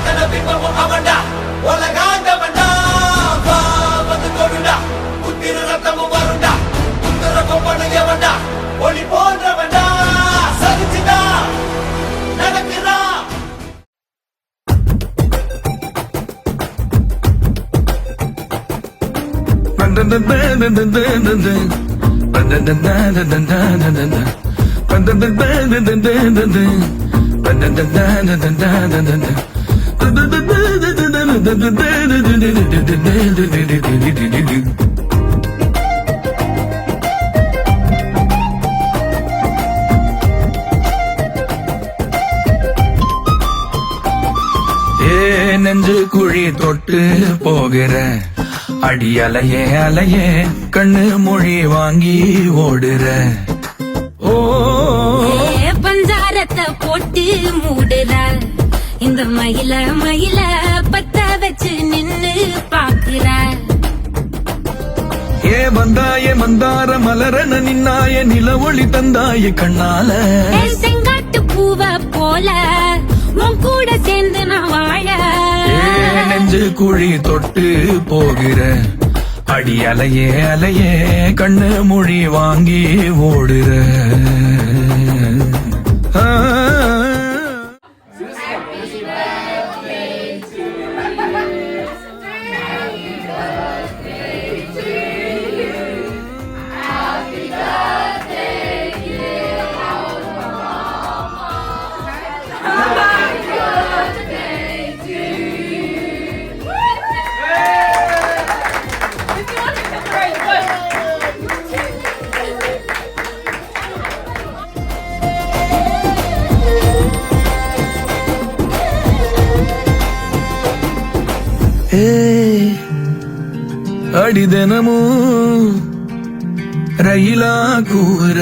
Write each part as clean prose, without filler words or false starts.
அத்தனை பிம்பமும் அவன்டா உலகாண்டவன்டா வந்து கொடுடா குத்திர ரத்தமும் வருண்டா குத்துற கொம்பனும் எவன்டா ஒளி போன்றவன்டா சரிச்சுடா நடக்குதா நெஞ்சு குழி தொட்டு போகிற அடி அலையே அலையே கண்ணு மொழி வாங்கி ஓடுற ஓ பஞ்சாரத்தை போட்டு மூடுற இந்த மயில மயில பத்த வச்சு நின்னு பாக்குற ஏ வந்தாய மந்தார மலரன நின்னாய நில ஒளி தந்தாய கண்ணால செங்காட்டு பூவ போல உன் கூட சேர்ந்து நான் வாழ நெஞ்சு குழி தொட்டு போகிற அடி அலையே அலையே கண்ணு மொழி வாங்கி ஓடுற அடி தினமும் ரயிலா கூற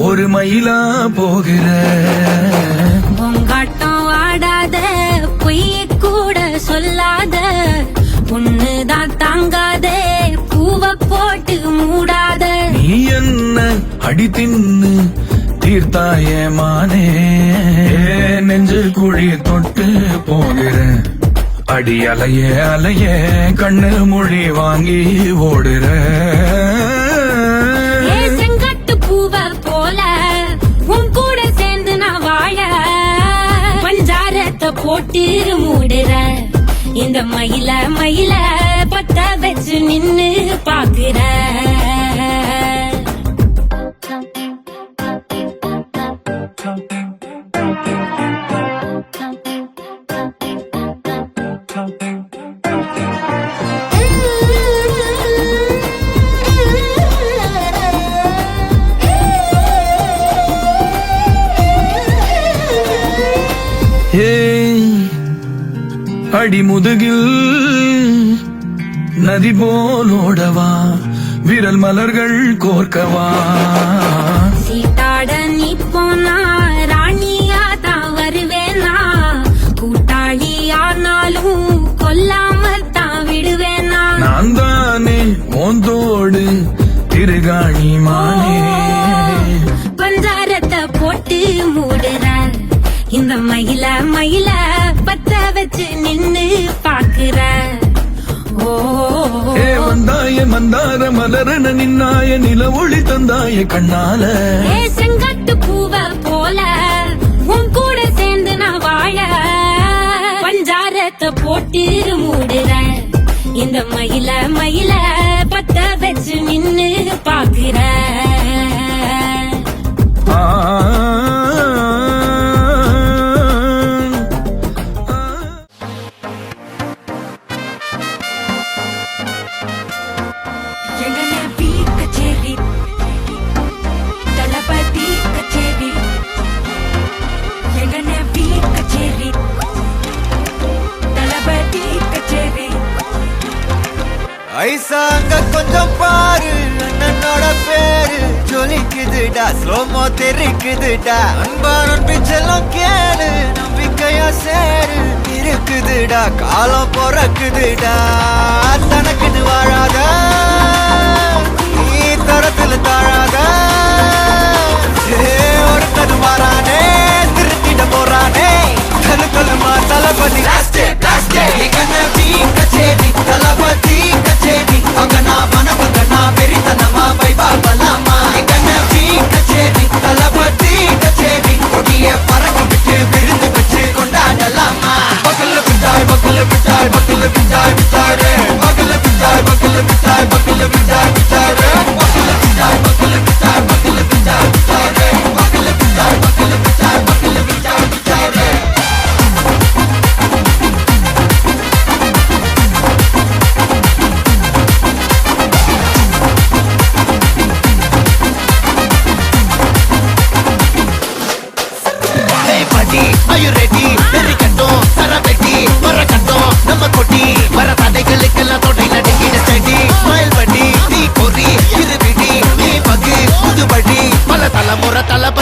ஒரு மயிலா போகிற பொங்காட்டம் ஆடாத பொய் கூட சொல்லாத பொண்ணுதான் தாங்காத பூவ போட்டு மூடாத நீ என்ன அடி தின்னு தீர்த்தாய மானே நெஞ்சு குழி தொட்டு போகிற அடி அலையே அலையே கண்ணு மொழி வாங்கி ஓடுற செங்கட்டு பூவ போல உன் கூட சேர்ந்து நான் வாழ பஞ்சாரத்தை போட்டு மூடுற இந்த மயில மயில பத்த வச்சு நின்னு பாக்குற அடி முதுகில் நதி போலோடவா விரல் மலர்கள் கோர்க்கவா சீட்டாட நீ போனா ராணியா தான் வருவேனா கூட்டாளி ஆனாலும் கொல்லாம தான் விடுவேனா நான் தானே ஓந்தோடு திருகாணி மானே பஞ்சாரத்தை போட்டு மூடுற இந்த மயில மயில பத்த வச்சு நின்னு பாக்குற வந்தாய மந்தார மலரன நின்னாய நில ஒளி தந்தாய கண்ணால செங்கட்டு பூவ போல உன் கூட சேர்ந்து நான் வாழ பஞ்சாரத்தை போட்டு மூடுற இந்த மயில மயில பத்த வச்சு நின்னு பாக்குற ஐசாங்க கொஞ்சம் பாரு அண்ணனோட பேரு ஜொலிக்குதுடா ஸ்லோமோ தெரிக்குதுடா அன்பானன் பிச்செல்லாம் கேளு நம்பிக்கையா சேரு இருக்குதுடா காலம் பொறக்குதுடா தனக்குன்னு வாழாத நீ தரத்துல தாழாத ஒருத்தது மாறானே திருத்திட போறானே கல்லு கல்லுமா தளபதி தலைமுறை தளபதி